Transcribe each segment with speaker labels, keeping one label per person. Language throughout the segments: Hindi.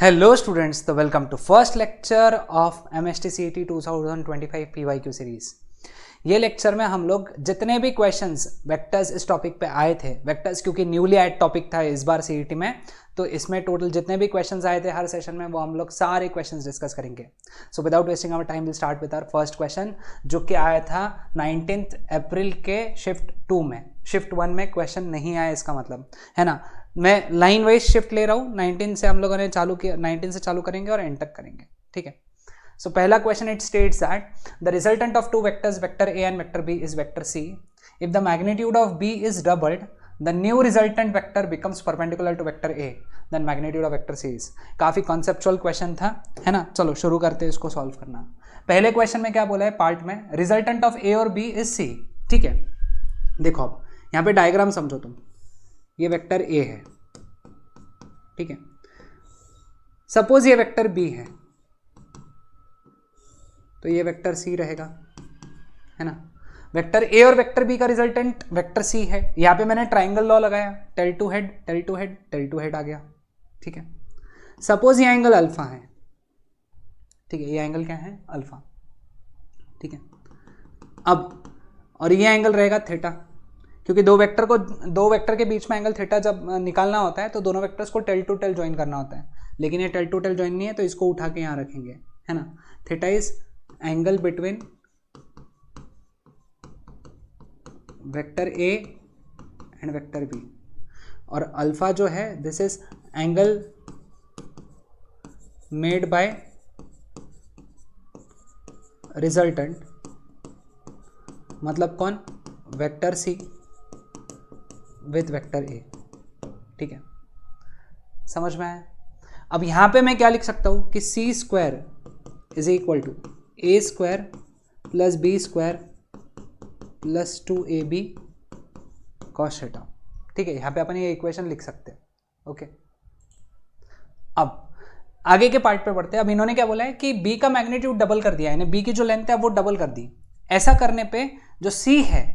Speaker 1: Hello students, so welcome to first lecture of MST CET 2025 PYQ series. ये लेक्चर में हम लोग जितने भी क्वेश्चंस वेक्टर्स इस टॉपिक पे आए थे, वेक्टर्स क्योंकि न्यूली ऐड टॉपिक था इस बार सीईटी में, तो इसमें टोटल जितने भी क्वेश्चंस आए थे हर सेशन में वो हम लोग सारे क्वेश्चंस डिस्कस करेंगे। So without wasting our time will start with our first question, जो कि आया था 19 अप्रैल के शिफ्ट 2 में। शिफ्ट 1 में क्वेश्चन नहीं आया, इसका मतलब है ना, मैं लाइन वाइज शिफ्ट ले रहा हूँ। 19 से हम लोगों ने चालू किया, 19 से चालू करेंगे और एंड तक करेंगे, ठीक है। सो पहला question it states that the resultant of two vectors vector A and vector B is vector C. If the magnitude of B is doubled the new resultant vector becomes perpendicular to vector A, then magnitude of vector C is. काफी कॉन्सेप्चुअल क्वेश्चन था, है ना। चलो शुरू करते हैं इसको सॉल्व करना। पहले क्वेश्चन में क्या बोला है पार्ट में, रिजल्टेंट ऑफ ए और बी इज सी, ठीक है। देखो अब यहाँ पे डायग्राम समझो तुम, ये वेक्टर ए है, ठीक है। सपोज ये वेक्टर बी है तो ये वेक्टर सी रहेगा, है ना। वेक्टर ए और वेक्टर बी का रिजल्टेंट वेक्टर सी है। यहां पे मैंने ट्राइंगल लॉ लगाया, tail to head tail to head tail to head आ गया, ठीक है। सपोज ये एंगल अल्फा है, ठीक है, ये एंगल क्या है अल्फा, ठीक है। अब और ये एंगल रहेगा थीटा, क्योंकि दो वेक्टर के बीच में एंगल थीटा जब निकालना होता है तो दोनों वेक्टर्स को टेल टू टेल ज्वाइन करना होता है, लेकिन ये टेल टू टेल ज्वाइन नहीं है तो इसको उठा के यहाँ रखेंगे, है ना। Theta is angle between vector A and vector B, और अल्फा जो है this is angle made by resultant, मतलब कौन, vector C with vector A, ठीक है। समझ में आया। अब यहां पे मैं क्या लिख सकता हूं कि C square is equal to A square plus B square plus 2ab cos theta, ठीक है। यहां पे अपन ये इक्वेशन लिख सकते हैं, ओके। अब आगे के पार्ट पे बढ़ते हैं। अब इन्होंने क्या बोला है कि b का मैग्नीट्यूड डबल कर दिया, यानी b की जो लेंथ है वो डबल कर दी। ऐसा करने पे जो c है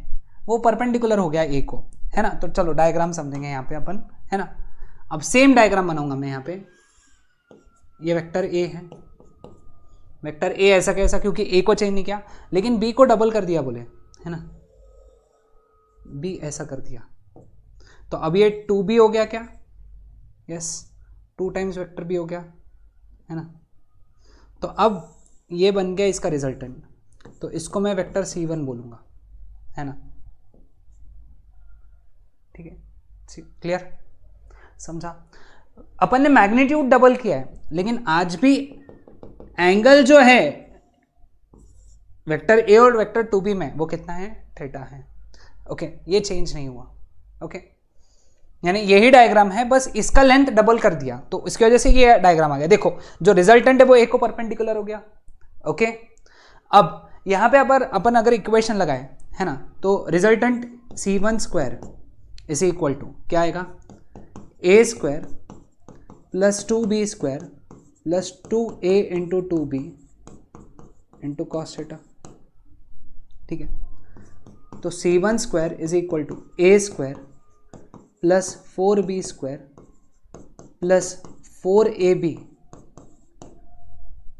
Speaker 1: वो परपेंडिकुलर हो गया a को, है ना। तो चलो डायग्राम समझेंगे यहाँ पे अपन, है ना। अब सेम डायग्राम बनाऊंगा मैं यहाँ पे, ये वेक्टर a है, वेक्टर a ऐसा कैसा, क्योंकि a को चेंज नहीं किया लेकिन b को डबल कर दिया बोले, है ना, b ऐसा कर दिया। तो अब ये 2b हो गया क्या, यस, 2 टाइम्स वेक्टर b हो गया, है ना। तो अब ये बन गया इसका रिजल्टेंट, तो इसको मैं वेक्टर c1 बोलूंगा, है ना, ठीक है। क्लियर, समझा। अपन ने मैग्नीट्यूड डबल किया है, लेकिन आज भी एंगल जो है वेक्टर ए और वेक्टर 2b में वो कितना है, थीटा है, ओके। ये चेंज नहीं हुआ, ओके। यानी यही डायग्राम है, बस इसका लेंथ डबल कर दिया तो इसकी वजह से ये डायग्राम आ गया। देखो जो रिजल्टेंट है वो ए को परपेंडिकुलर हो गया, ओके। अब यहां पे अपन अगर इक्वेशन लगाए, है ना, तो resultant c1 square is equal to क्या आएगा, A square plus 2b square plus 2a into 2b into cos theta, ठीक है। तो c1 square is equal to A square plus 4b square plus 4ab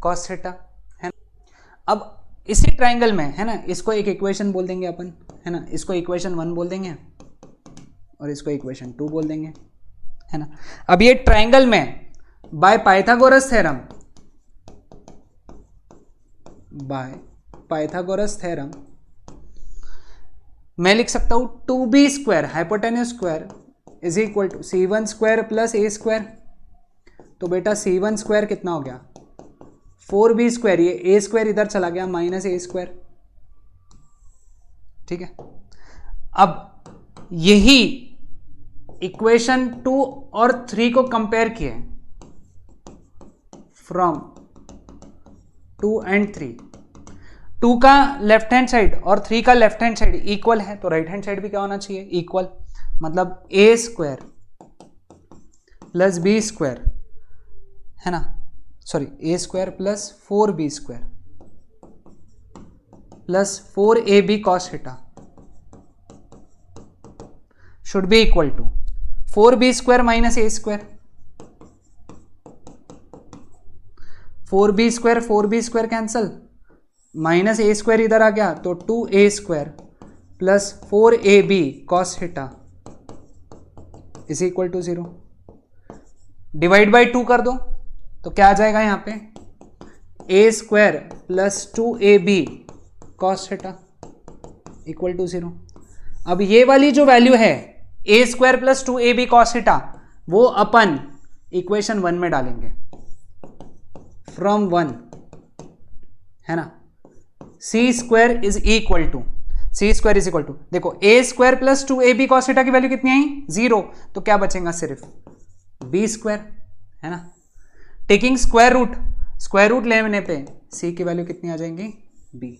Speaker 1: cos theta, है ना। अब इसी ट्राइंगल में, है ना, इसको एक इक्वेशन बोल देंगे अपन, है ना, इसको इक्वेशन 1 बोल देंगे और इसको इक्वेशन 2 बोल देंगे, है ना। अब ये ट्राइंगल में बाय पाइथागोरस थ्योरम मैं लिख सकता हूं 2b square hypotenuse square is equal to c1 square plus a square. तो बेटा c1 स्क्वायर कितना हो गया, 4b स्क्वायर, ये a स्क्वायर इधर चला गया माइनस a स्क्वायर, ठीक है। अब यही इक्वेशन 2 और 3 को कंपेयर किए, फ्रॉम 2 एंड 3, 2 का लेफ्ट हैंड साइड और 3 का लेफ्ट हैंड साइड इक्वल है, तो राइट हैंड साइड भी क्या होना चाहिए, इक्वल। मतलब A square plus B square, है ना, sorry A square plus 4b square plus 4ab cos theta should be equal to 4b square minus a square, 4b square cancel, minus A square इधर आ गया तो 2a square plus 4ab cos theta is equal to 0। Divide by 2 कर दो तो क्या आ जाएगा यहां पे, a square plus 2ab cos theta equal to 0। अब ये वाली जो वैल्यू है a square plus 2ab cos theta वो अपन इक्वेशन 1 में डालेंगे फ्रॉम 1, है ना। सी स्क्वायर इज इक्वल टू देखो a square plus 2ab cos theta की वैल्यू कितनी आई 0, तो क्या बचेगा सिर्फ b स्क्वायर, है ना। टेकिंग स्क्वायर रूट लेने पे c की वैल्यू कितनी आ जाएंगी b।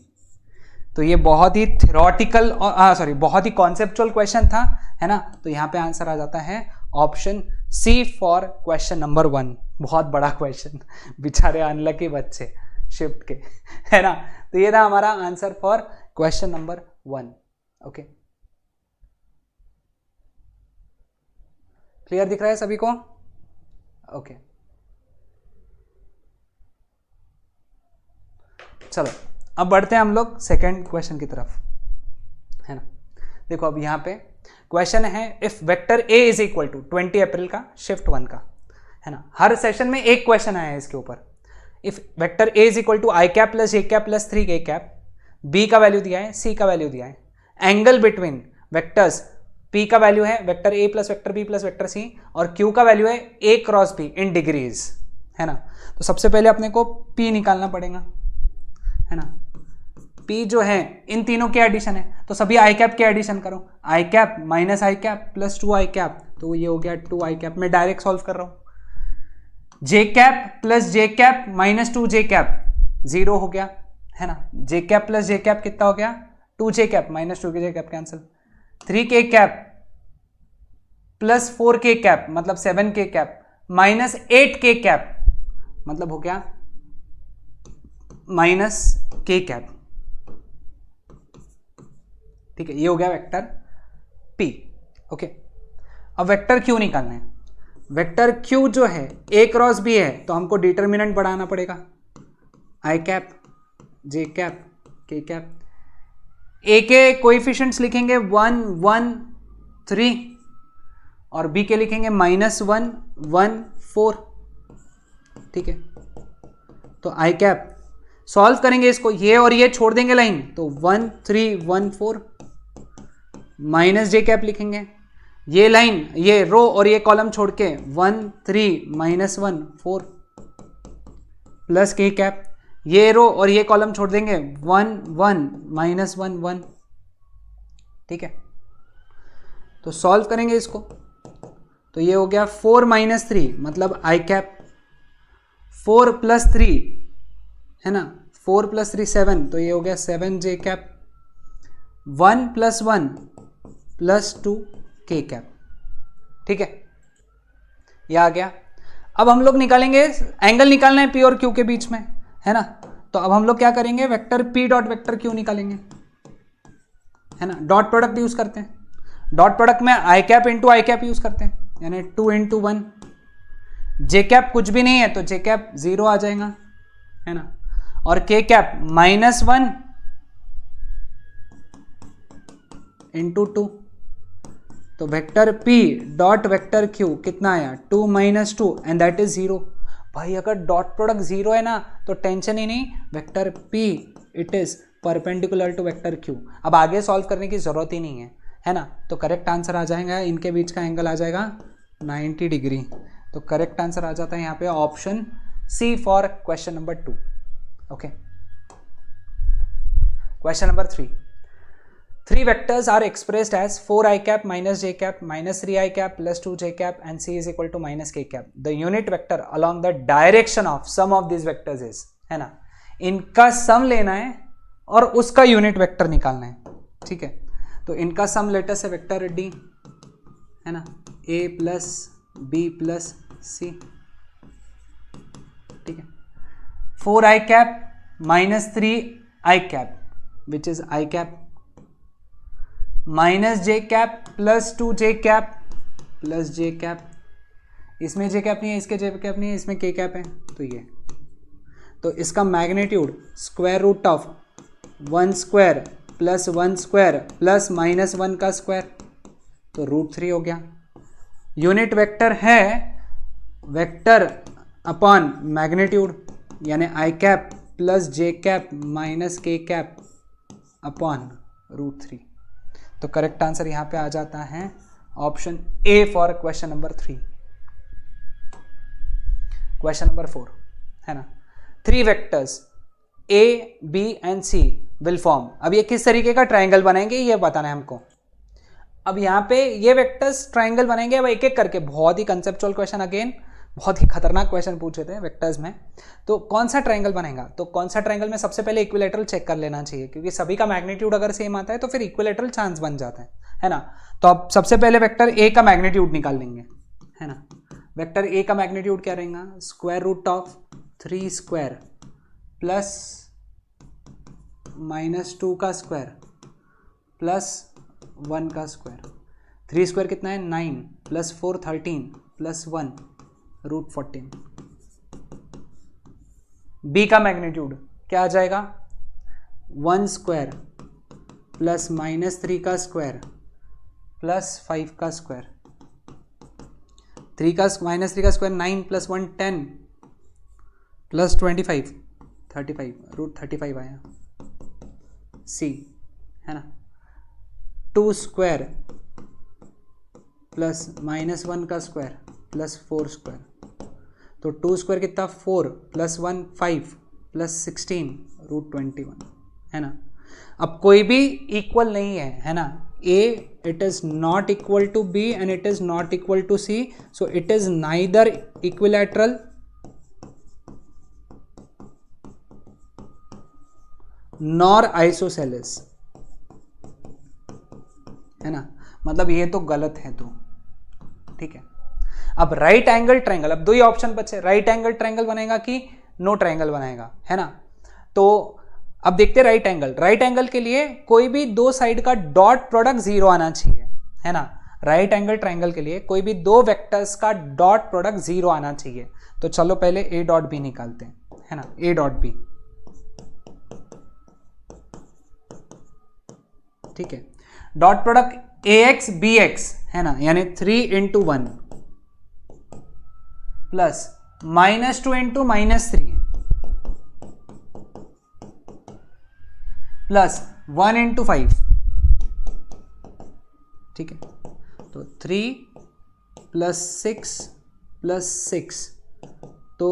Speaker 1: तो ये बहुत ही थ्योरेटिकल बहुत ही कॉन्सेप्चुअल क्वेश्चन था, है ना। तो यहां पे आंसर आ जाता है option C for question number 1। बहुत बड़ा क्वेश्चन, बेचारे अनलकी बच्चे शिफ्ट के, है ना। तो ये था हमारा answer for question number 1। Okay, clear दिख रहा है सभी को? ओके, चलो अब बढ़ते हैं हम लोग सेकेंड क्वेश्चन की तरफ, है ना। देखो अब यहां पे क्वेश्चन है, if vector A is equal to 20 April का शिफ्ट 1 का, है ना। हर सेशन में एक क्वेश्चन आया है इसके ऊपर। If vector A is equal to I cap plus J cap plus 3 cap, B का वैल्यू दिया है, सी का वैल्यू दिया है, एंगल बिटवीन वेक्टर्स पी का वैल्यू है vector A plus vector B plus vector C और क्यू का वैल्यू है A cross B in degrees, है ना। तो सबसे पहले अपने को पी निकालना पड़ेगा, है ना। P जो है इन तीनों के एडिशन है, तो सभी आई कैप के एडिशन करो, आई cap minus I cap plus 2 I cap, तो ये हो गया 2 आई कैप। मैं डायरेक्ट सॉल्व कर रहा हूं, जे cap plus J cap minus 2 जे कैप 0 हो गया, है ना। जे कैप प्लस जे कैप कितना हो गया 2 जे कैप माइनस 2 के जे कैप कैंसिल, 3 के कैप प्लस 4 के कैप मतलब 7 के कैप माइनस 8 के कैप मतलब हो गया माइनस के कैप, ठीक है। ये हो गया वेक्टर P। ओके, अब वेक्टर Q निकालना है। वेक्टर Q जो है A क्रॉस B है, तो हमको डिटर्मिनेंट बढ़ाना पड़ेगा, आई कैप जे कैप के कैप। A के कोएफिशिएंट्स लिखेंगे 1 1 3 और B के लिखेंगे -1 1 4, ठीक है। तो आई कैप सॉल्व करेंगे इसको, ये और ये छोड़ देंगे लाइन, तो 1 3 1 4 माइनस जे कैप लिखेंगे, ये लाइन ये रो और ये कॉलम छोड़ के 1 3 -1 4 प्लस के कैप, ये रो और ये कॉलम छोड़ देंगे 1 1 -1 1, ठीक है। तो सॉल्व करेंगे इसको, तो ये हो गया 4 - 3 मतलब आई कैप, 4 + 3 है ना, 4 + 3 7, तो ये हो गया 7 जे कैप, 1 + 1 + 2 के कैप, ठीक है। ये आ गया। अब हम लोग निकालेंगे, एंगल निकालना है पी और क्यू के बीच में, है ना। तो अब हम लोग क्या करेंगे, vector P dot vector Q निकालेंगे, है ना। डॉट प्रोडक्ट यूज करते हैं, डॉट प्रोडक्ट में आई कैप इंटू आई कैप यूज करते हैं, यानी 2 × 1। जे कैप कुछ भी नहीं है तो जे कैप 0 आ जाएगा, है ना। और के कैप -1 × 2, तो vector P dot vector Q कितना आया 2 - 2 एंड दैट इज 0। भाई अगर डॉट प्रोडक्ट 0 है ना तो टेंशन ही नहीं, vector P it is perpendicular to vector Q। अब आगे सॉल्व करने की जरूरत ही नहीं है ना। तो करेक्ट आंसर आ जाएगा, इनके बीच का एंगल आ जाएगा 90 डिग्री। तो करेक्ट आंसर आ जाता है यहाँ पे option C for question number 2। Okay, question number 3। 3 vectors are expressed as 4i cap minus j cap minus 3i cap plus 2j cap and c is equal to minus k cap. The unit vector along the direction of sum of these vectors is, है ना। इनका सम लेना है और उसका यूनिट वेक्टर निकालना है, ठीक है। तो इनका सम लेटेस्ट है वेक्टर d, है ना, a plus b plus c, ठीक है। 4i cap minus 3i cap which is i cap minus J cap plus 2 J cap plus J cap, इसमें जे कैप नहीं है, इसके जे कैप नहीं है, इसमें के कैप है, तो ये तो इसका magnitude square root of 1 square plus 1 square plus minus 1 का स्क्वायर, तो √3 हो गया। यूनिट वेक्टर है वेक्टर अपॉन मैग्नीट्यूड, यानी I cap plus J cap minus K cap upon √3। तो करेक्ट आंसर यहां पे आ जाता है option A for question number 3। Question number 4 है ना, 3 vectors A, B and C will form. अब ये किस तरीके का ट्राइंगल बनाएंगे ये बताना है हमको। अब यहाँ पे ये वेक्टर्स ट्राइंगल बनेंगे, अब एक एक करके। बहुत ही कंसेप्चुअल क्वेश्चन, अगेन बहुत ही खतरनाक क्वेश्चन पूछे थे वेक्टर्स में। तो कौन सा ट्राइंगल बनेगा, तो कौन सा ट्राइंगल में सबसे पहले इक्विलेटरल चेक कर लेना चाहिए, क्योंकि सभी का मैग्नीट्यूड अगर सेम आता है तो फिर इक्विलेटरल चांस बन जाता है ना। तो अब सबसे पहले वेक्टर A का मैग्नीट्यूड निकाल लेंगे, है ना। वेक्टर A का मैग्नीट्यूड क्या रहेगा, square root of 3 square plus -2 का स्क्वायर प्लस 1 का स्क्वायर। 3 स्क्वायर कितना है 9 प्लस 4 13 प्लस 1 √14। B का मैग्नीट्यूड क्या आ जाएगा, 1 स्क्वायर प्लस -3 का स्क्वायर प्लस 5 का स्क्वायर। 3 का -3 का स्क्वायर 9 प्लस 1 10 प्लस 25 35 √35 आया। C है ना, 2 स्क्वायर प्लस -1 का स्क्वायर प्लस 4 स्क्वायर। तो 2 स्क्वायर कितना 4 प्लस 1 5 प्लस 16 √21, है ना। अब कोई भी इक्वल नहीं है ना। A it is not equal to B and it is not equal to C, so it is neither equilateral nor isosceles, है ना। मतलब ये तो गलत है, तो ठीक है। अब राइट एंगल ट्रायंगल, अब 2 ही ऑप्शन बचे, राइट एंगल ट्रायंगल बनेगा कि नो ट्रायंगल बनेगा, है ना। तो अब देखते हैं राइट एंगल। राइट एंगल के लिए कोई भी 2 साइड का डॉट प्रोडक्ट 0 आना चाहिए, है ना। राइट एंगल ट्रायंगल के लिए कोई भी 2 वेक्टर्स का डॉट प्रोडक्ट 0 आना चाहिए। तो चलो पहले A डॉट बी निकालते हैं, है ना। A डॉट बी, ठीक है। डॉट प्रोडक्ट AX BX, है ना, यानी 3 × 1 प्लस -2 × -3 प्लस 1 × 5, ठीक है। तो 3 प्लस 6 प्लस 6, तो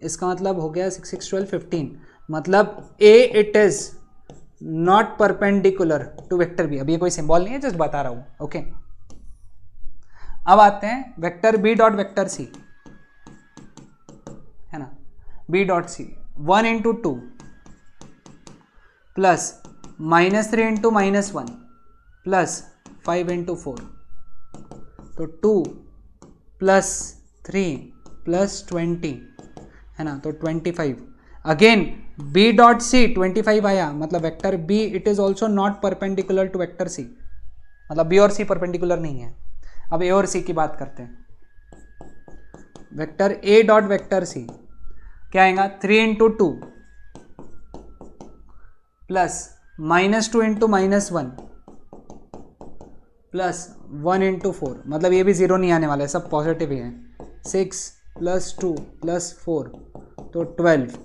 Speaker 1: इसका मतलब हो गया 6 6 12 15। मतलब A it is not perpendicular to vector B. अब ये कोई सिंबल नहीं है, जस्ट बता रहा हूं, ओके। अब आते हैं vector B dot vector C, है ना। B dot C 1 × 2 plus -3 × -1 plus 5 × 4। तो 2 प्लस 3 प्लस 20, है ना, तो 25। अगेन बी डॉट सी 25 आया, मतलब vector B it is also not perpendicular to vector C, मतलब बी और सी परपेंडिकुलर नहीं है। अब ए और सी की बात करते हैं। Vector A dot vector C क्या आएगा, 3 × 2 प्लस -2 × -1 प्लस 1 × 4, मतलब ये भी 0 नहीं आने वाला है, सब पॉजिटिव ही है। 6 प्लस 2 प्लस 4, तो 12।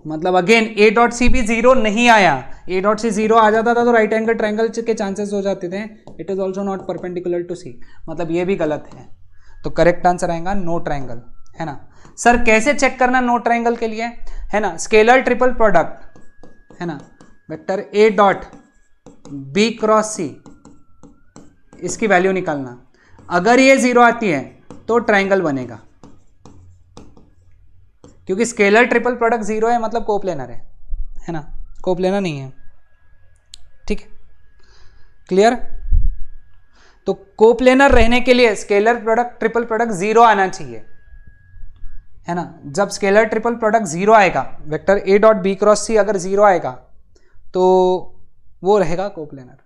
Speaker 1: मतलब अगेन ए डॉट सी भी 0 नहीं आया। ए डॉट सी 0 आ जाता था तो राइट एंगल ट्रायंगल के चांसेस हो जाते थे। It is also not perpendicular to C, मतलब ये भी गलत है। तो करेक्ट आंसर आएगा नो ट्रायंगल, है ना। सर कैसे चेक करना नो ट्रायंगल के लिए, है ना। स्केलर ट्रिपल प्रोडक्ट, है ना, vector A dot B cross C, इसकी वैल्यू निकालना। अगर ये 0 आती है तो ट्रायंगल बनेगा, क्योंकि स्केलर ट्रिपल प्रोडक्ट 0 है, मतलब कोप्लेनर है ना, कोप्लेनर नहीं है, ठीक है, क्लियर। तो कोप्लेनर रहने के लिए स्केलर प्रोडक्ट ट्रिपल प्रोडक्ट 0 आना चाहिए, है ना। जब स्केलर ट्रिपल प्रोडक्ट 0 आएगा, vector A dot B cross C अगर 0 आएगा तो वो रहेगा कोप्लेनर,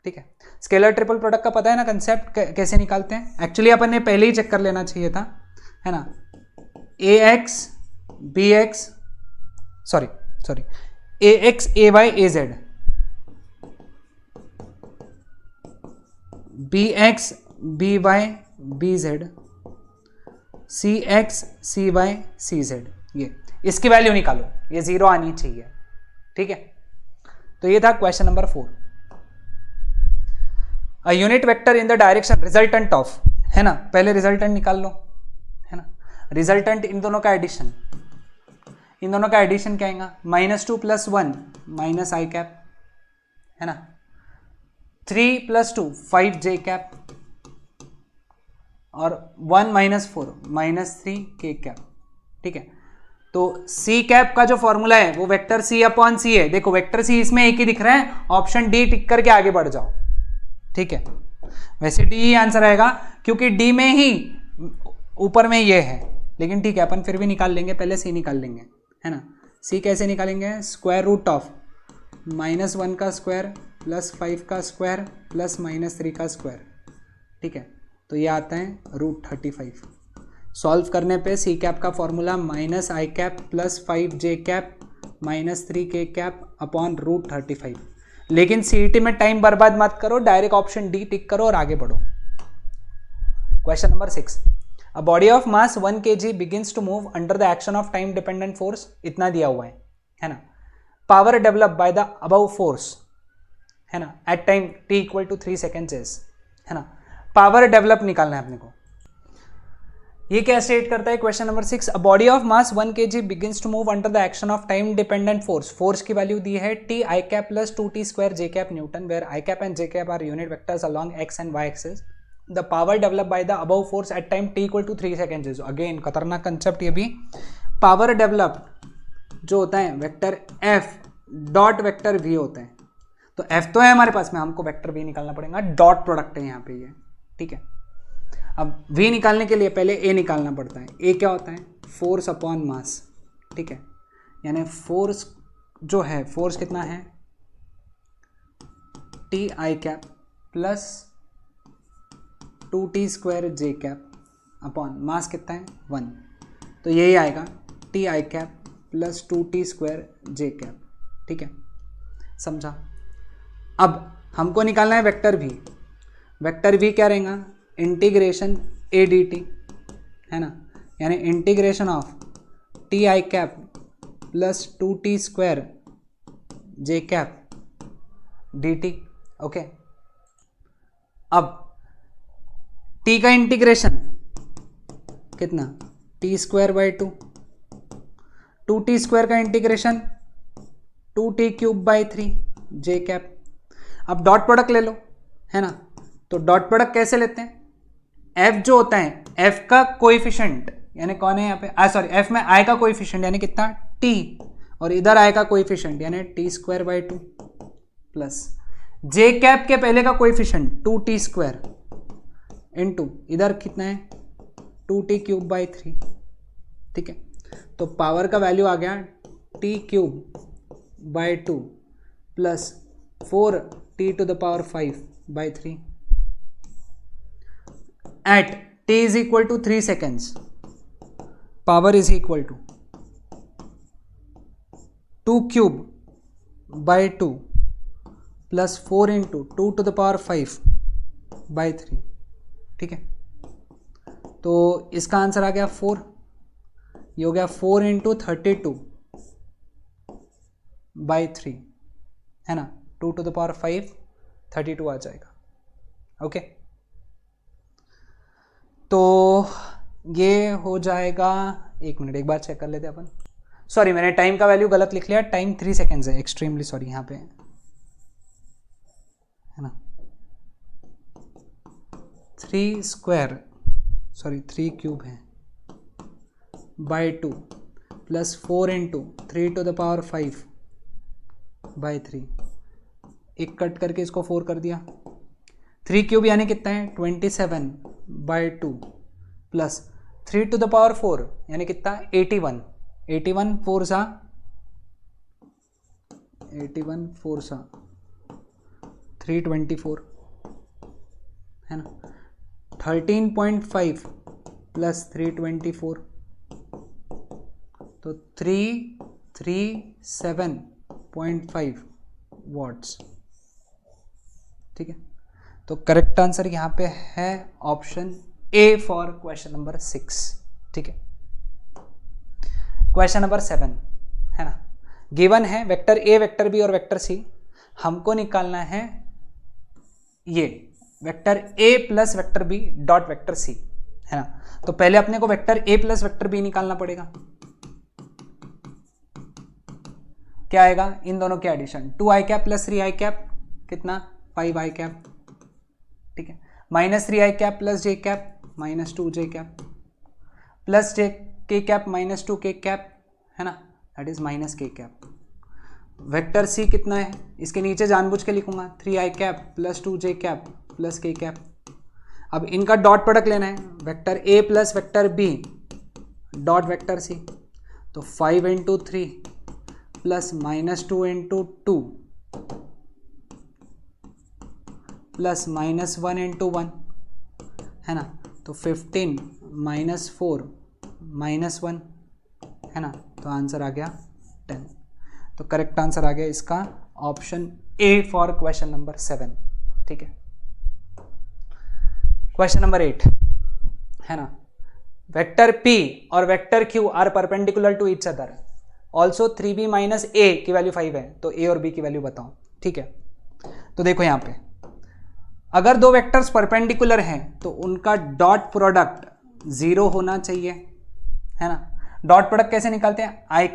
Speaker 1: ठीक है। स्केलर ट्रिपल प्रोडक्ट का पता है ना कंसेप्ट, कैसे निकालते हैं। एक्चुअली अपन ने पहले ही चेक कर लेना चाहिए था, है ना। AX BX sorry A X A Y A Z, B X B Y B Z, C X C Y C Z, ये इसकी वैल्यू निकालो, ये 0 आनी चाहिए, ठीक है। तो ये था question number 4। A unit vector in the direction resultant of, है ना, पहले रिजल्टेंट निकाल लो, है ना। रिजल्टेंट इन दोनों का एडिशन, इन दोनों का एडिशन क्या आएगा, -2 + 1 माइनस आई कैप, है ना, 3 + 2 5 जे कैप, और 1 - 4 -3 के कैप, ठीक है। तो सी कैप का जो फॉर्मूला है वो वेक्टर सी अपॉन सी है। देखो वेक्टर सी इसमें एक ही दिख रहा है, ऑप्शन डी टिक करके आगे बढ़ जाओ, ठीक है। वैसे डी ही आंसर आएगा क्योंकि डी में ही ऊपर में ये है, लेकिन ठीक है अपन फिर भी निकाल लेंगे, पहले सी निकाल लेंगे, है ना। सी कैसे निकालेंगे, √ ऑफ -1 का स्क्वायर प्लस 5 का स्क्वायर प्लस -3 का स्क्वायर, ठीक है। तो ये आता है √35। सॉल्व करने पे सी कैप का formula -i cap plus 5 J cap -3 के कैप अपॉन √35। लेकिन सीईटी में टाइम बर्बाद मत करो, डायरेक्ट ऑप्शन डी टिक करो और आगे बढ़ो। Question number 6, a body of mass 1 kg begins to move under the action of time dependent force, इतना दिया हुआ है ना। Power develop by the above force, है ना, एट टाइम t = 3 seconds, है ना। पावर डेवलप निकालना है अपने को। ये क्या स्टेट करता है question number 6, a body of mass 1 kg begins to move under the action of time dependent force. Force की वैल्यू दी है t i cap plus 2t² j cap newton, where i cap and j cap are unit vectors along x and y axis. The power develop by the above force at time t = 3 seconds। Again खतरनाक कंसेप्ट ये भी। पावर डेवलप जो होता है vector f dot vector v होता है। तो f तो है हमारे पास में, हमको वेक्टर v निकालना पड़ेगा, डॉट प्रोडक्ट है यहाँ पे ये, ठीक है। अब v निकालने के लिए पहले a निकालना पड़ता है। a क्या होता है, फोर्स अपॉन मास, ठीक है। यानी फोर्स जो है, फोर्स कितना है, t i cap plus 2t² j cap upon mass कितना है 1। तो यही आएगा t i cap plus 2t² j cap, ठीक है, समझा। अब हमको निकालना है वेक्टर v। वेक्टर v क्या रहेगा, इंटीग्रेशन a dt, है ना, यानी integration of t i cap plus 2t² j cap dt, okay. अब t का इंटीग्रेशन कितना, t² 2, 2t² का इंटीग्रेशन 2t³ 3 j कैप। अब डॉट प्रोडक्ट ले लो, है ना। तो डॉट प्रोडक्ट कैसे लेते हैं, f जो होता है, f का कोएफिशिएंट यानी कौन है यहाँ पे, सॉरी f में i का कोएफिशिएंट यानी कितना t, और इधर i का कोएफिशिएंट यानी t² 2 प्लस j कैप के पहले का कोएफिशिएंट 2t² इनटू इधर कितना है 2t³ 3, ठीक है। तो पावर का वैल्यू आ गया t³ 2 plus 4t⁵ at t = 3 seconds, power is equal to 2³ 2 plus 4 × 2⁵ ठीक है। तो इसका आंसर आ गया 4, ये हो गया 4 × 32/3, है ना, 2⁵ 32 आ जाएगा, ओके। तो ये हो जाएगा, एक मिनट एक बार चेक कर लेते हैं अपन। सॉरी मैंने टाइम का वैल्यू गलत लिख लिया, टाइम 3 सेकेंड्स है, एक्सट्रीमली सॉरी यहाँ पे, है ना। 3³ है /2 प्लस 4 × 3⁵/3, एक कट करके इसको 4 कर दिया। 3³ यानी कितना है 27/2 प्लस 3⁴ यानी कितना 81, 81 4 सा 324, है ना। 13.5 प्लस 324 तो 3 37.5 वॉट्स। ठीक है, तो करेक्ट आंसर यहाँ पे है option A for question number 6। ठीक है, क्वेश्चन नंबर 7 है ना, गिवन है वेक्टर ए, वेक्टर बी और वेक्टर सी। हमको निकालना है ये vector A plus vector B dot vector C, है ना। तो पहले अपने को vector A plus vector B निकालना पड़ेगा। क्या आएगा, इन दोनों के addition, 2i cap plus 3i cap कितना, 5i कैप। ठीक है, minus 3i cap plus j cap minus 2j cap plus j k cap minus 2k cap, है ना, that is minus k cap. Vector C कितना है, इसके नीचे जानबूझ के लिखूंगा 3i cap plus 2j cap plus k cap. अब इनका डॉट प्रोडक्ट लेना है, vector A plus vector B dot vector C. तो 5 into 3 plus minus 2 into 2 plus minus 1 into 1, है ना। तो 15 माइनस 4 माइनस 1, है ना। तो आंसर आ गया 10। तो करेक्ट आंसर आ गया इसका option A for question number 7। ठीक है, क्वेश्चन नंबर 8 है ना, वेक्टर P और vector Q are perpendicular to each other, also 3b minus A की वैल्यू 5 है, तो ए और बी की वैल्यू बताओ। ठीक है, तो देखो यहां पे अगर दो वेक्टर्स परपेंडिकुलर हैं तो उनका डॉट प्रोडक्ट 0 होना चाहिए, है ना। डॉट प्रोडक्ट कैसे निकालते हैं, आई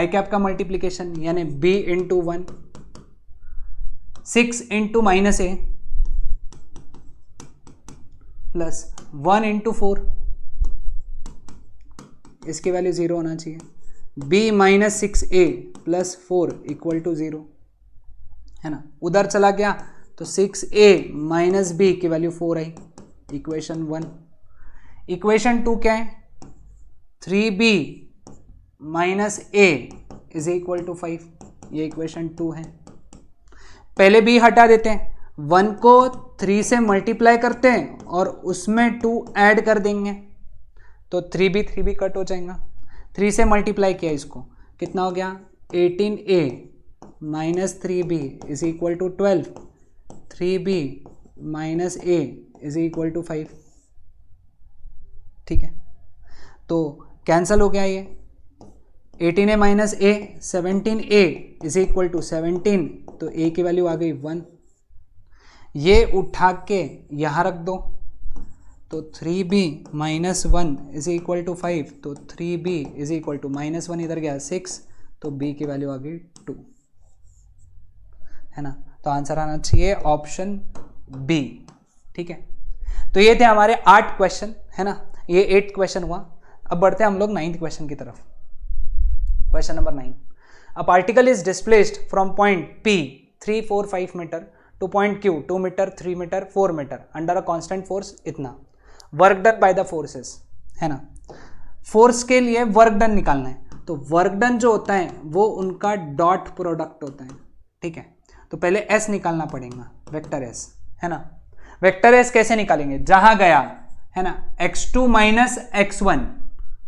Speaker 1: कैप का मल्टीप्लीकेशन यानी b into 1, 6 into minus A plus 1 into 4, इसकी वैल्यू 0 होना चाहिए। b minus 6a plus 4 equal to 0, है ना। उधर चला गया तो 6a माइनस b की वैल्यू 4 आई, इक्वेशन 1। इक्वेशन 2 क्या है, 3b minus a is equal to 5, ये इक्वेशन 2 है। पहले b हटा देते हैं, 1 को 3 से मल्टीप्लाई करते हैं और उसमें 2 ऐड कर देंगे, तो 3b कट हो जाएगा। 3 से मल्टीप्लाई किया इसको, कितना हो गया, 18a minus 3b is equal to 12, 3b minus a is equal to 5। ठीक है, तो कैंसल हो गया ये, 18a minus a 17a is equal to 17, तो a की वैल्यू आ गई 1। ये उठा के यहाँ रख दो, तो 3b minus 1 is equal to 5, तो 3b is equal to minus 1 इधर गया 6, तो b की वैल्यू आ गई 2, है ना। तो आंसर आना चाहिए ऑप्शन बी। ठीक है, तो ये थे हमारे 8 क्वेश्चन, है ना, ये 8 क्वेश्चन हुआ। अब बढ़ते हैं हम लोग 9th क्वेश्चन की तरफ। Question number 9, a particle is displaced from point P 3, 4, 5 metre to point Q 2 metre, 3 metre, 4 metre under a constant force इतना, work done by the forces, है ना। फोर्स के लिए वर्क डन निकालना है, तो वर्क डन जो होता है वो उनका डॉट प्रोडक्ट होता है। ठीक है, तो पहले S निकालना पड़ेगा, वेक्टर S, है ना। वेक्टर S कैसे निकालेंगे, जहां गया, है ना, x2 माइनस x1,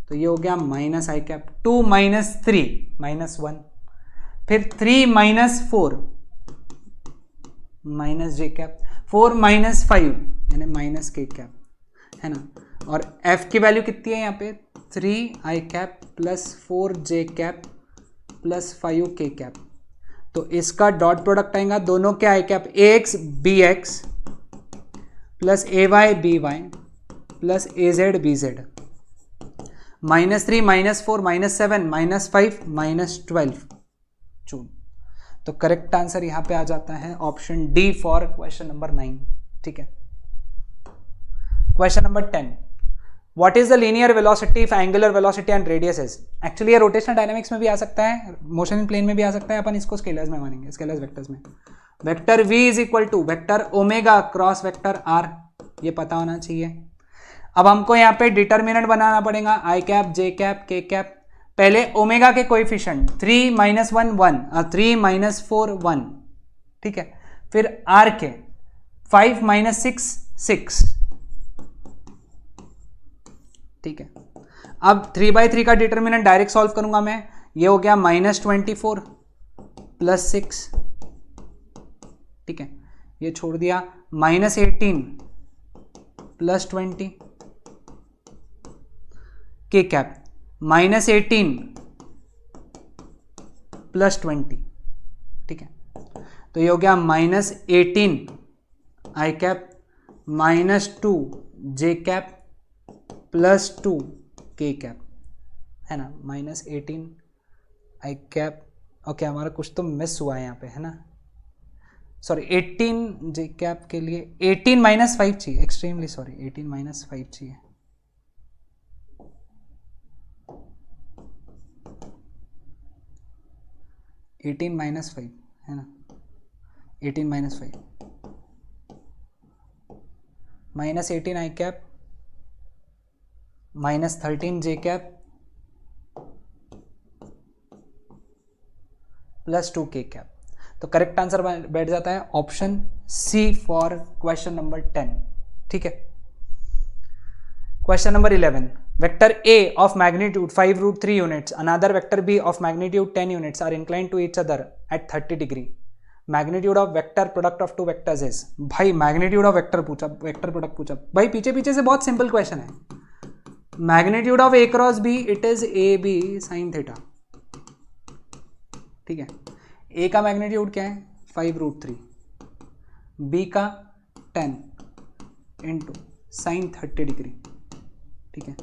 Speaker 1: तो ये हो गया माइनस आई कैप, 2 माइनस 3 माइनस 1, फिर 3 माइनस 4 माइनस जे कैप, 4 माइनस 5 यानी माइनस के कैप, है ना। और f की वैल्यू कितनी है यहाँ पे, 3 आई कैप प्लस 4 जे कैप प्लस 5 के कैप। तो इसका डॉट प्रोडक्ट आएगा दोनों के I cap, ax bx plus ay by plus az bz, minus 3 minus 4 minus 7 minus 5 minus 12 जून। तो करेक्ट आंसर यहां पे आ जाता है option D for question number 9। ठीक है, question number 10, what is the linear velocity if angular velocity and radius is. Actually ये रोटेशनल डायनामिक्स में भी आ सकता है, मोशन इन प्लेन में भी आ सकता है, अपन इसको स्केलर्स में मानेंगे, स्केलर्स वेक्टर्स में। Vector v is equal to vector omega cross vector r, ये पता होना चाहिए। अब हमको यहाँ पे डिटर्मिनेंट बनाना पड़ेगा, आई कैप जे कैप के कैप। पहले ओमेगा के कोएफिशिएंट 3 माइनस 1 1, 3 माइनस 4 1, ठीक है। फिर आर के 5 माइनस 6 6, ठीक है। अब 3/3 का डिटर्मिनेंट डायरेक्ट सॉल्व करूंगा मैं, ये हो गया -24 + 6, ठीक है, ये छोड़ दिया, -18 + 20 के कैप, -18 + 20, ठीक है, तो ये हो गया -18 आई कैप -2 जे कैप +2 के कैप, है ना, -18 आई कैप, ओके, हमारा कुछ तो मिस हुआ है यहाँ पे, है ना, सॉरी 18 जे कैप के लिए 18 - 5 चाहिए, एक्सट्रीमली सॉरी, 18 - 5 चाहिए, -5 है ना, 18 - 5 -18 आई कैप -13 जे कैप +2 के कैप, तो करेक्ट आंसर बैठ जाता है option C for question number 10, ठीक है। Question number 11, vector A of magnitude 5√3 units, another vector B of magnitude 10 units are inclined to each other at 30 degree. Magnitude of vector product of two vectors is, भाई मैग्नीट्यूड ऑफ वेक्टर पूछा, वेक्टर प्रोडक्ट पूछा, भाई पीछे पीछे से बहुत सिंपल क्वेश्चन है। Magnitude of A cross B, it is AB sin theta, ठीक है, A का मैग्नीट्यूड क्या है 5√3, B का 10 इंटू साइन 30 डिग्री, ठीक है,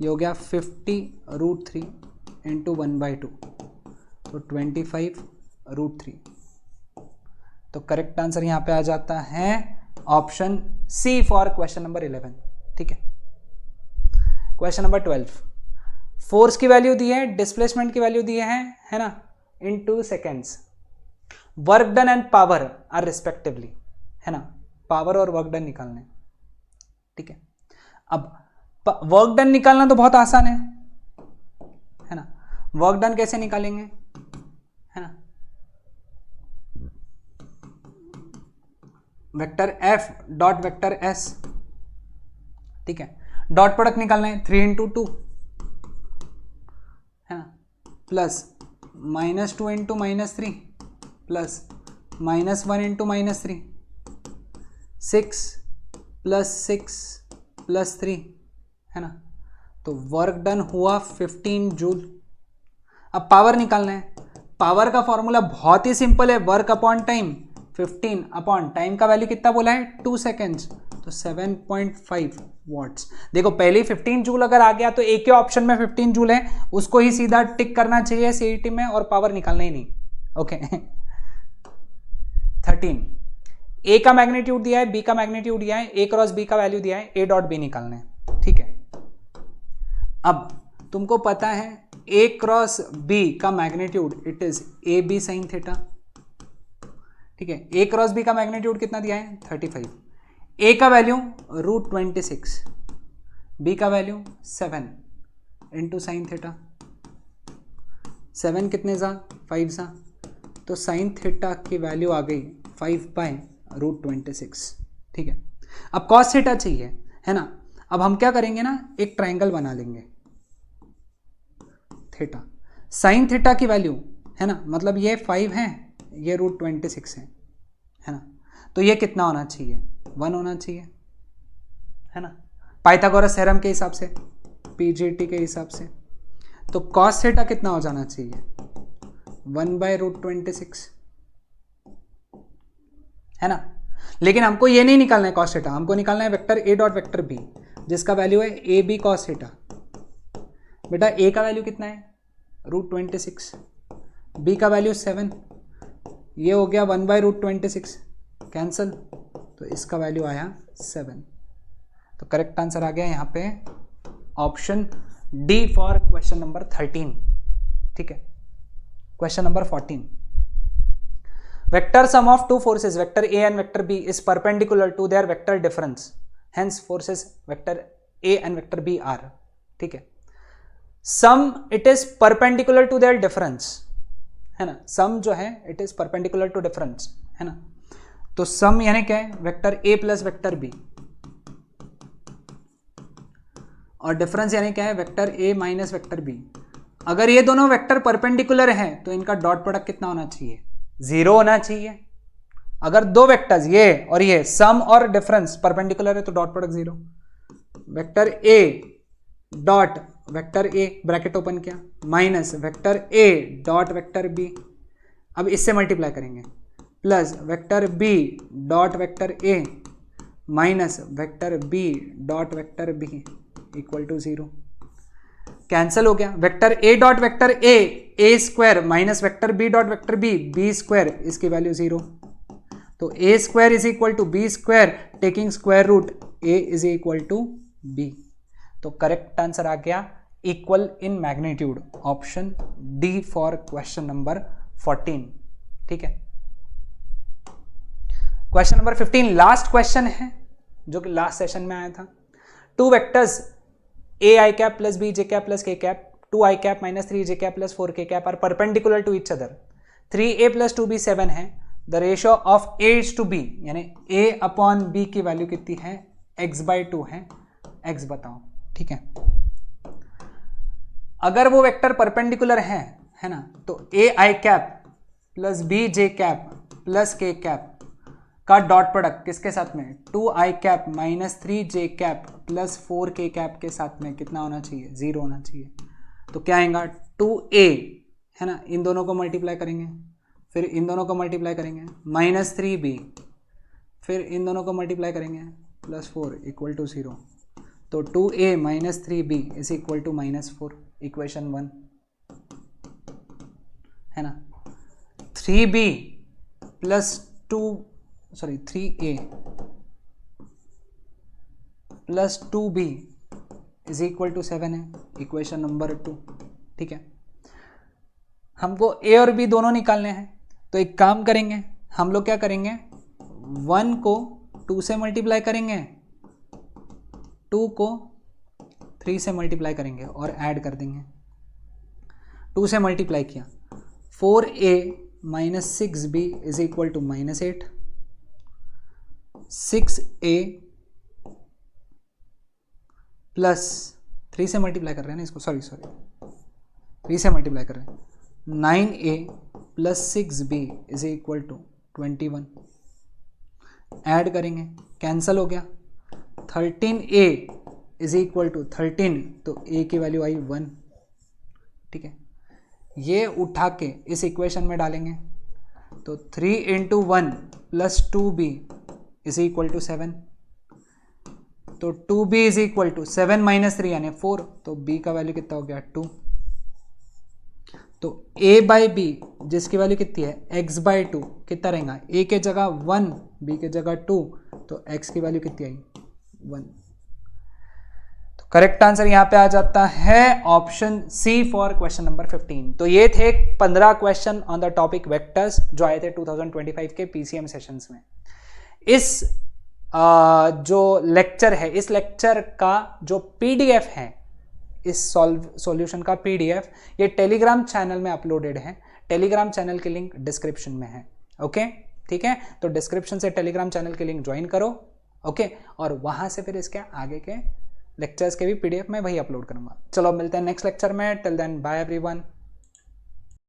Speaker 1: ये हो गया 50√3 इंटू 1/2, तो 25√3, तो करेक्ट आंसर यहाँ पे आ जाता है option C for question number 11, ठीक है। क्वेश्चन नंबर 12, फोर्स की वैल्यू दी है, डिस्प्लेसमेंट की वैल्यू दी है ना, in 2 seconds, work done and power are respectively, है ना, पावर और वर्क डन निकालने, ठीक है। अब वर्क डन निकालना तो बहुत आसान है ना, वर्क डन कैसे निकालेंगे, है ना, vector F dot vector S, ठीक है, डॉट प्रोडक्ट निकालना है 3 × 2, है ना, प्लस -2 × -3 प्लस -1 × -3, 6 + 6 + 3, है ना, तो वर्क डन हुआ 15 जूल। अब पावर निकालना है, पावर का फॉर्मूला बहुत ही सिंपल है, work upon time, 15 upon time का वैल्यू कितना बोला है 2 सेकेंड्स, तो 7.5 वॉट्स। देखो पहले ही 15 जूल अगर आ गया तो एक ही ऑप्शन में 15 जूल है, उसको ही सीधा टिक करना चाहिए सीईटी में और पावर निकालना ही नहीं, ओके। 13, ए का मैग्नीट्यूड दिया है, बी का मैग्नीट्यूड दिया है, ए क्रॉस बी का वैल्यू दिया है, ए डॉट बी निकालना है, ठीक है। अब तुमको पता है ए क्रॉस बी का magnitude it is A B sine theta, ठीक है, ए क्रॉस बी का मैग्नीट्यूड कितना दिया है 35, ए का वैल्यू √26, बी का वैल्यू 7 इंटू साइन थीटा, 7 कितने सा 5 सा, तो साइन थीटा की वैल्यू आ गई 5/√26, ठीक है। अब कॉस थीटा चाहिए, है ना, अब हम क्या करेंगे ना, एक ट्रायंगल बना लेंगे, थीटा साइन थीटा की वैल्यू, है ना, मतलब ये 5 है, ये √26 है ना, तो ये कितना होना चाहिए 1 होना चाहिए, है ना, पाइथागोरस थ्योरम के हिसाब से, पीजीटी के हिसाब से, तो कॉस थीटा कितना हो जाना चाहिए 1/√26, है ना। लेकिन हमको ये नहीं निकालना है कॉस थीटा, हमको निकालना है vector A dot vector B, जिसका वैल्यू है ए बी कॉस थीटा। बेटा ए का वैल्यू कितना है √26, बी का वैल्यू 7, ये हो गया 1/√26 कैंसल, तो इसका वैल्यू आया 7, तो करेक्ट आंसर आ गया यहाँ पे option D for question number 13, ठीक है। Question number 14, vector sum of two forces vector A and vector B is perpendicular to their vector difference, hence forces vector A and vector B are, ठीक है। Sum it is perpendicular to their difference, है ना, सम जो है it is perpendicular to difference, है ना, तो सम यानी क्या है vector A plus vector B, और डिफरेंस यानी क्या है vector A minus vector B, अगर ये दोनों वेक्टर परपेंडिकुलर हैं तो इनका डॉट प्रोडक्ट कितना होना चाहिए, 0 होना चाहिए। अगर दो वेक्टर्स ये और ये सम और डिफरेंस परपेंडिकुलर है तो dot product 0। Vector A dot vector A bracket open किया minus vector A dot vector B, अब इससे मल्टीप्लाई करेंगे, plus vector B dot vector A minus vector B dot vector B equal to 0। Cancel हो गया। Vector A dot vector A square minus vector B dot vector B square, इसकी वैल्यू 0। तो A square is equal to B square taking square root A is equal to B. तो करेक्ट आंसर आ गया equal in magnitude, option D for question number 14। ठीक है, क्वेश्चन नंबर 15 लास्ट क्वेश्चन है जो कि लास्ट सेशन में आया था। Two vectors A I cap plus B J cap plus K cap 2 I cap minus 3 J cap plus 4 K cap are perpendicular to each other. 3a plus 2b 7 है। The ratio of a is to b, यानी a अपॉन b की वैल्यू कितनी है, x/2 है। x बताओ। ठीक है, अगर वो वेक्टर परपेंडिकुलर है ना, तो a I cap plus b J cap plus K cap का डॉट प्रोडक्ट किसके साथ में, 2 I cap minus 3 J cap plus 4 K cap के साथ में कितना होना चाहिए, 0 होना चाहिए। तो क्या आएगा, 2a है ना, इन दोनों को मल्टीप्लाई करेंगे, फिर इन दोनों को मल्टीप्लाई करेंगे माइनस 3b, फिर इन दोनों को मल्टीप्लाई करेंगे प्लस 4 इक्वल टू 0। तो 2a minus 3b is equal to -4, equation 1 है ना। 3a plus 2b is equal to 7 है, इक्वेशन नंबर 2। ठीक है, हमको a और b दोनों निकालने हैं, तो एक काम करेंगे हम लोग, क्या करेंगे, 1 को 2 से मल्टीप्लाई करेंगे, 2 को 3 से मल्टीप्लाई करेंगे और ऐड कर देंगे। 2 से मल्टीप्लाई किया, 4a minus 6b is equal to -8, 6a plus 3 से मल्टीप्लाई कर रहे हैं ना इसको, सॉरी 3 से मल्टीप्लाई कर रहे हैं, 9a plus 6b is equal to 21। Add करेंगे, कैंसल हो गया। 13a इज इक्वल टू 13, तो a की वैल्यू आई 1। ठीक है, ये उठा के इस इक्वेशन में डालेंगे, तो 3 into 1 plus 2b is equal to 7। तो 2b is equal to 7 minus 3 यानी 4, तो b का वैल्यू कितना हो गया, 2। तो a/b जिसकी वैल्यू कितनी है, x/2 कितना रहेगा, a के जगह 1 b के जगह 2, तो x की वैल्यू कितनी आई, 1। तो करेक्ट आंसर यहां पे आ जाता है option C for question number 15। तो ये थे 15 question on the topic vectors जो आए थे 2025 के पीसीएम सेशंस में। इस जो लेक्चर है, इस लेक्चर का जो पीडीएफ है, इस सॉल्यूशन का पीडीएफ, ये टेलीग्राम चैनल में अपलोडेड है। टेलीग्राम चैनल की लिंक डिस्क्रिप्शन में है। ओके, ठीक है, तो डिस्क्रिप्शन से टेलीग्राम चैनल की लिंक ज्वाइन करो। ओके, और वहां से फिर इसके आगे के लेक्चर्स के भी पीडीएफ में वही अपलोड करूंगा। चलो मिलते हैं नेक्स्ट लेक्चर में। Till then bye everyone.